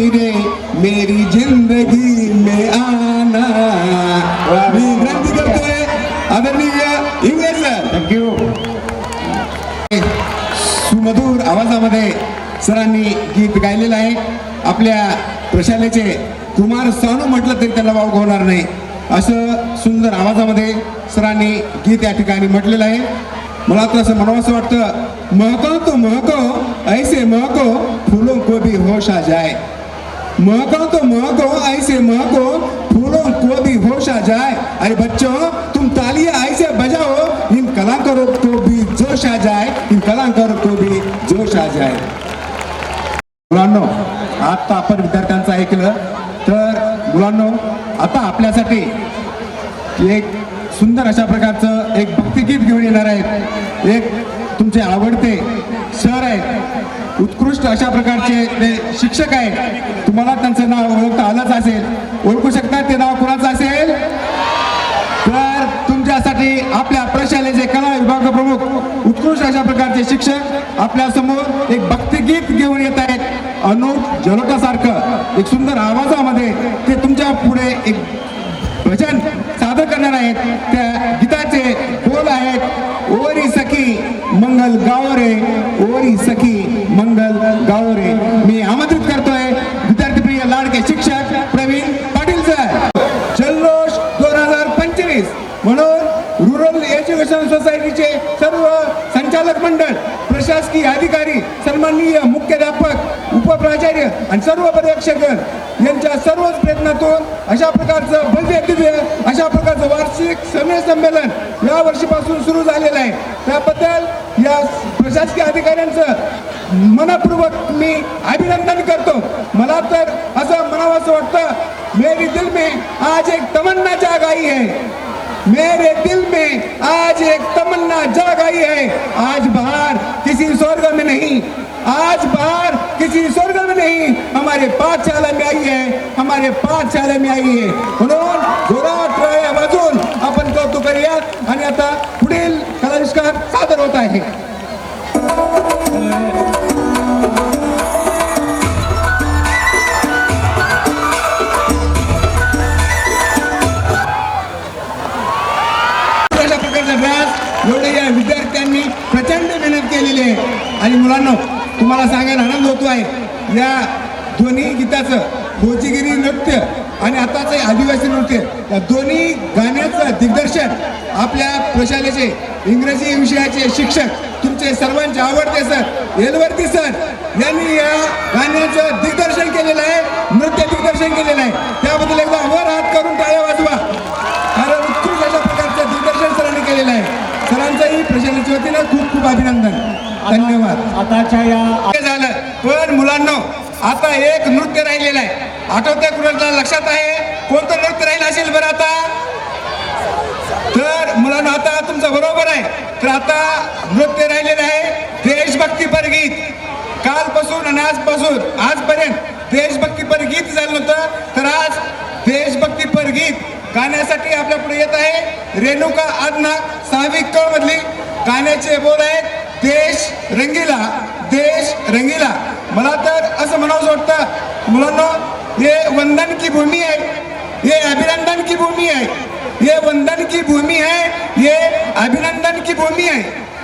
रे मेरी जिंदगी में आना. मी विनंती करतोय आदरणीय इंगळे सर. थँक्यू. सुमधुर आवाजामध्ये सरांनी गीत गायलेलं आहे. आपल्या प्रशालेचे कुमार सानू म्हटलं तरी त्याला वाव होणार नाही असं सुंदर आवाजामध्ये सरांनी गीत या ठिकाणी म्हटलेलं आहे. मला तर असं म्हणावं असं वाटतं, महको तो महको ऐसे महको फूलों को भी होश आ जाए. महको तो महको ऐसे महको फूलों को भी होश आ जाए. अरे बच्चों तुम तालियां ऐसे बजाओ इन कलाकारों को भी जोश आ जाए. इन कलाकारों को भी जोश आ जाए. मुलांनो, आता आपण विद्यार्थ्यांचं ऐकलं तर मुलांनो आता आपल्यासाठी एक सुंदर अशा प्रकारचं एक भक्तिगीत घेऊन येणार आहेत. एक तुमचे आवडते सर आहेत, उत्कृष्ट अशा प्रकारचे ते शिक्षक आहेत. तुम्हाला त्यांचं नाव ओळखता आलंच असेल, ओळखू शकता ते नाव कोणाचं असेल तर तुमच्यासाठी आपल्या प्रशालेचे कला विभाग प्रमुख उत्कृष्ट अशा प्रकारचे शिक्षक आपल्या समोर एक भक्तिगीत घेऊन येत आहेत. अनुप जलोटासारखं एक सुंदर आवाजामध्ये ते तुमच्या पुढे एक भजन सादर करणार आहेत. त्या गीताचे बोल आहेत, ओरी सखी मंगल गाओ रे, ओरी सखी मंगल गाओ रे. मी आमंत्रित करतोय विद्यार्थीप्रिय लाडके शिक्षक प्रवीण पाटील सर. जल्लोष 2025 म्हणून रुरल एज्युकेशन सोसायटीचे सर्व संचालक मंडळ, प्रशासकीय अधिकारी, सन्माननीय मुख्याध्यापक, उपप्राचार्य आणि सर्व पर्यवेक्षकगण यांच्या सर्वच प्रयत्नातून अशा प्रकारचं भव्य दिव्य अशा प्रकारचं वार्षिक संमेलन या वर्षीपासून सुरू झालेलं आहे. त्याबद्दल या प्रशासकीय अधिकाऱ्यांचं मनपूर्वक मी अभिनंदन करतो. मला तर असं म्हणावं असं वाटतं, मेरे दिल में आज एक तमन्ना जाग आई है, मेरे दिल में आज एक तमन्ना जाग आई है. आज बाहर किसी स्वर्ग में नहीं, आज बाहर किसी स्वर्ग में नहीं, हमारे पाठशाला में आई है, हमारे पाठशाला में आई है. म्हणून जोरात टाळ्या वाजवून आपण कौतुक करूया. आणि आता पुढील कलाविष्कार सादर होत आहे. एवढे या विद्यार्थ्यांनी प्रचंड मेहनत केलेली आहे. आणि मुलांना तुम्हाला सांगायला आनंद होतो आहे, या दोन्ही गीताचं भोजगिरी नृत्य आणि आताचं आदिवासी नृत्य या दोन्ही गाण्याचं दिग्दर्शन आपल्या प्रशालेचे इंग्रजी विषयाचे शिक्षक तुमचे सर्वांचे आवडते सर एलवर्ती सर यांनी या गाण्याचं दिग्दर्शन केलेलं आहे, नृत्य दिग्दर्शन केलेलं आहे. त्याबद्दल एकदा वर हात करून टाळ्या वाजवा. कारण उत्कृष्ट अशा प्रकारचं दिग्दर्शन सरांनी केलेलं आहे. सरांचंही प्रशालेच्या वतीनं खूप खूप अभिनंदन. धन्यवाद. आताच्या या झालं पण मुलांनो आता एक नृत्य राहिलेलं आहे. आठवत्या कुणाला लक्षात आहे कोणतं नृत्य राहिलं असेल बरं आता? तर मुलांनो आता तुमचं बरोबर आहे. तर आता नृत्य राहिलेलं आहे देशभक्तीपर गीत. कालपासून आणि आजपर्यंत देशभक्तीपर गीत झालं नव्हतं, तर आज देशभक्तीपर गीत गाण्यासाठी आपल्या पुढे येत आहे रेणुका आदनाक. 6वी क मधली गाण्याचे बोल आहेत, देश रंगीला, देश रंगीला. मला तर असं म्हणावं वाटतं मुलांना, ये वंदन की भूमी है, ये अभिनंदन की भूमी है, ये वंदन की भूमी है, ये अभिनंदन की भूमी है,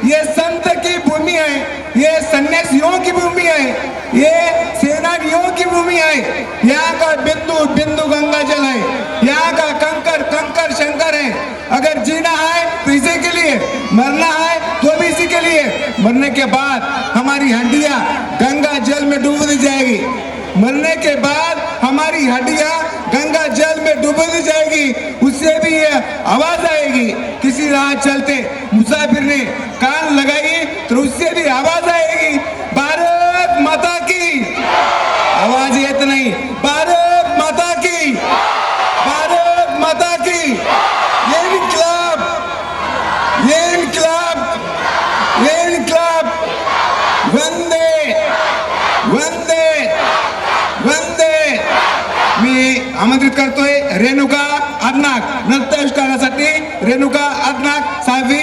ये संत की भूमि है, ये सन्यासियों की भूमि है, ये सेनानियों की भूमि है. यहाँ का बिंदु बिंदु गंगा जल है, यहाँ का कंकर कंकर शंकर है. अगर जीना है तो इसी के लिए, मरना है तो भी इसी के लिए. मरने के बाद हमारी हड्डियां गंगा जल में डूब दी जाएगी. मरने के बाद हमारी हड्डियां गंगा जल में डूब दी जाएगी. उससे भी ये आवाज आएगी. किसी राह चलते मुसाफिर ने कान लगाई तो उससे भी आवाज आएगी, भारत माता की. आवाज येत नहीं, भारत माता की, भारत माता की. ये इनकलाब, ये इनकलाब, ये इनकलाब. वंदे वंदे वंदे. मी आमंत्रित करतोय रेणुका आदनाक नृत्याविष्कारासाठी. रेणुका आदनाक 6वी